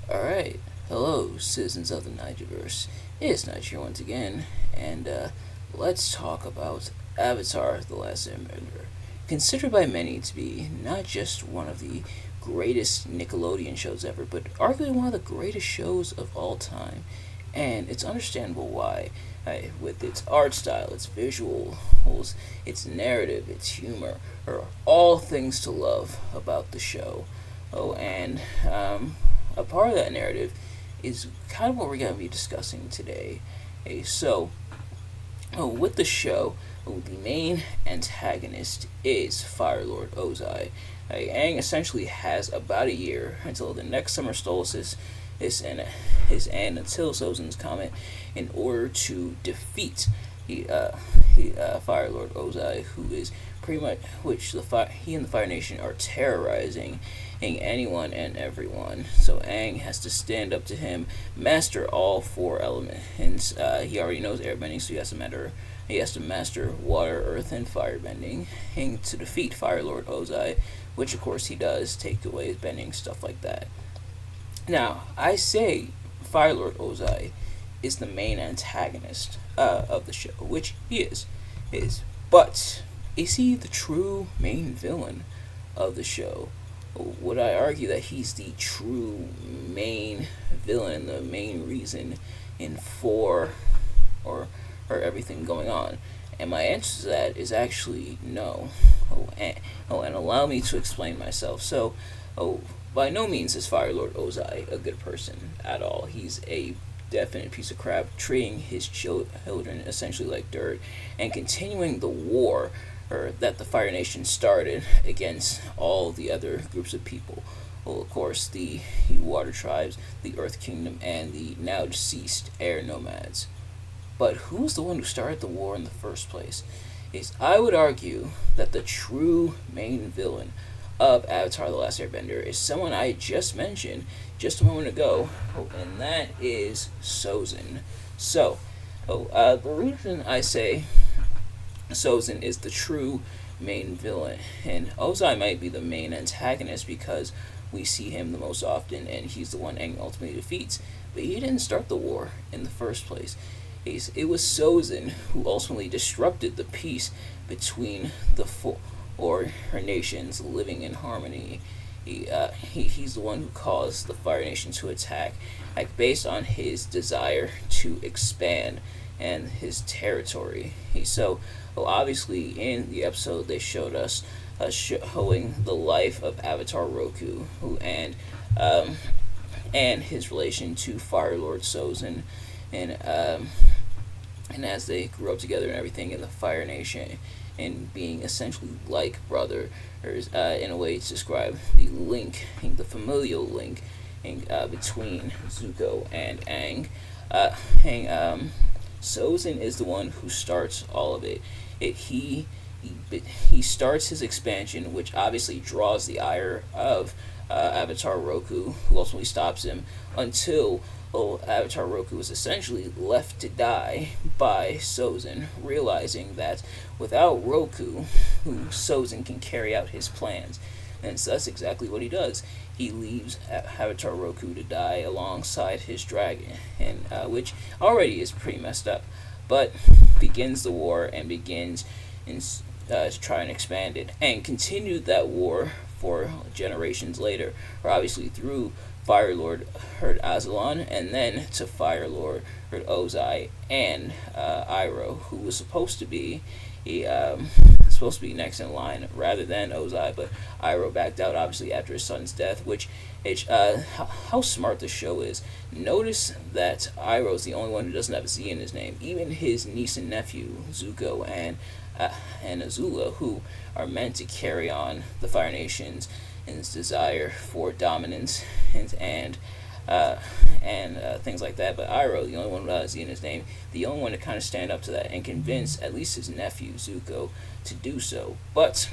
Alright, hello, citizens of the Nigelverse. It's Nige here once again, and let's talk about Avatar The Last Airbender. Considered by many to be not just one of the greatest Nickelodeon shows ever, but arguably one of the greatest shows of all time. And it's understandable why. With its art style, its visuals, its narrative, its humor, are all things to love about the show. Oh, and a part of that narrative is kind of what we're going to be discussing today. With the show, the main antagonist is Fire Lord Ozai. Aang essentially has about a year until the next summer solstice and until Sozin's Comet in order to defeat Fire Lord Ozai, who is pretty much he and the Fire Nation are terrorizing anyone and everyone. So Aang has to stand up to him, master all four elements. He already knows airbending, so he has to master water, earth, and firebending, and to defeat Fire Lord Ozai, which of course he does, take away his bending, stuff like that. Now, I say Fire Lord Ozai is the main antagonist of the show, which he is. But is he the true main villain of the show? Would I argue that he's the true main villain, the main reason in for or everything going on? And my answer to that is actually no. And allow me to explain myself. By no means is Fire Lord Ozai a good person at all. He's a definite piece of crap, treating his children essentially like dirt, and continuing the war that the Fire Nation started against all the other groups of people. Well, of course, the Water Tribes, the Earth Kingdom, and the now deceased Air Nomads. But who's the one who started the war in the first place? I would argue that the true main villain of Avatar The Last Airbender is someone I just mentioned just a moment ago, and that is Sozin. The reason I say Sozin is the true main villain, and Ozai might be the main antagonist because we see him the most often, and he's the one Aang ultimately defeats, but he didn't start the war in the first place. It was Sozin who ultimately disrupted the peace between the her nations living in harmony. He's the one who caused the Fire Nation to attack, based on his desire to expand and his territory. Obviously, in the episode, they showed us showing the life of Avatar Roku, and his relation to Fire Lord Sozin, and as they grew up together and everything in the Fire Nation, and being essentially like brothers, in a way to describe the familial link between Zuko and Aang. Sozin is the one who starts all of it. He starts his expansion, which obviously draws the ire of Avatar Roku, who ultimately stops him until Avatar Roku is essentially left to die by Sozin, realizing that without Roku, Sozin can carry out his plans. And so that's exactly what he does. He leaves Avatar Roku to die alongside his dragon, and which already is pretty messed up, but begins the war and begins to try and expand it, and continued that war for generations later, or obviously through Fire Lord Azalon, and then to Fire Lord Ozai and Iroh, who was supposed to be next in line rather than Ozai, but Iroh backed out obviously after his son's death. How smart the show is. Notice that Iroh's the only one who doesn't have a Z in his name. Even his niece and nephew Zuko and Azula, who are meant to carry on the Fire Nation's and its desire for dominance and things like that. But Iroh, the only one who has Z in his name, the only one to kind of stand up to that and convince at least his nephew Zuko to do so. But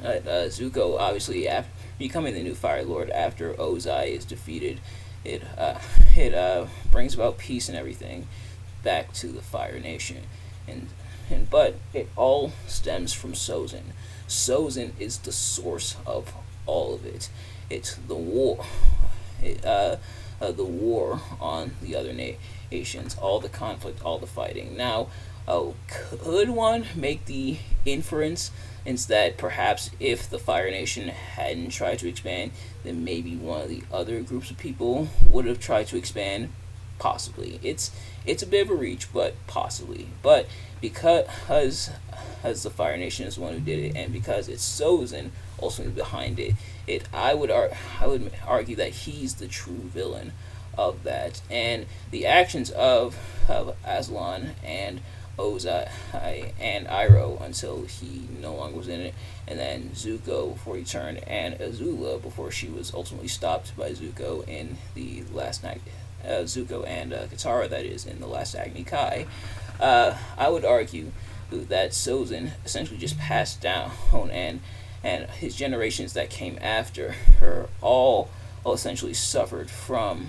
Zuko, obviously, after becoming the new Fire Lord after Ozai is defeated, it brings about peace and everything back to the Fire Nation, but it all stems from Sozin. Sozin is the source of all of it. It's the war. the war on the other nations, all the conflict, all the fighting. Now, could one make the inference that perhaps if the Fire Nation hadn't tried to expand, then maybe one of the other groups of people would have tried to expand? Possibly. It's a bit of a reach, but possibly. But because as the Fire Nation is the one who did it, and because it's Sozin ultimately behind it, I would argue that he's the true villain of that, and the actions of Aslan and Ozai and Iroh until he no longer was in it, and then Zuko before he turned, and Azula before she was ultimately stopped by Zuko in the last night. Zuko and Katara, that is, in the last Agni Kai. I would argue that Sozin essentially just passed down, and his generations that came after her all essentially suffered from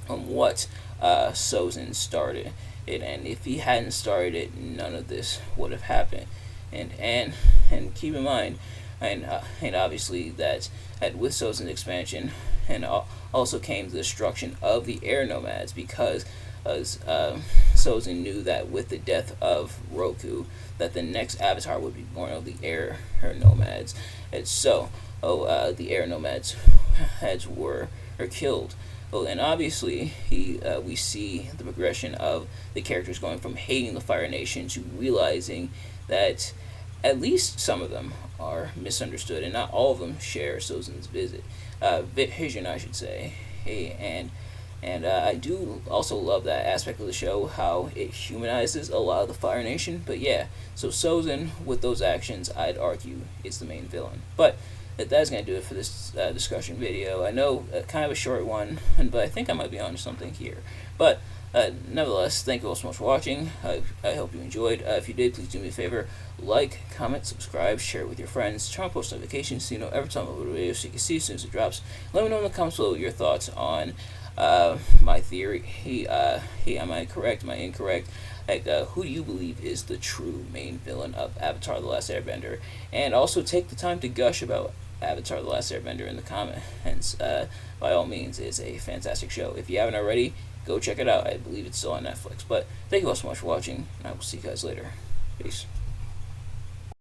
what Sozin started it, and if he hadn't started it, none of this would have happened. And keep in mind, and obviously that with Sozin's expansion, and also came the destruction of the air nomads, because Sozin knew that with the death of Roku, that the next avatar would be born of the air nomads, and so the air nomads were killed. And obviously, we see the progression of the characters going from hating the Fire Nation to realizing that at least some of them are misunderstood, and not all of them share Sozin's vision, I should say. And I do also love that aspect of the show, how it humanizes a lot of the Fire Nation. But yeah, so Sozin, with those actions, I'd argue is the main villain. But that's going to do it for this discussion video. I know kind of a short one, but I think I might be onto something here. But nevertheless, thank you all so much for watching. I hope you enjoyed. If you did, please do me a favor. Like, comment, subscribe, share it with your friends. Turn on post notifications so you know every time I upload a video so you can see as soon as it drops. Let me know in the comments below your thoughts on my theory. Am I correct? Am I incorrect? Who do you believe is the true main villain of Avatar: The Last Airbender? And also take the time to gush about Avatar: The Last Airbender in the comments. By all means, it's a fantastic show. If you haven't already, go check it out. I believe it's still on Netflix. But thank you all so much for watching, and I will see you guys later. Peace.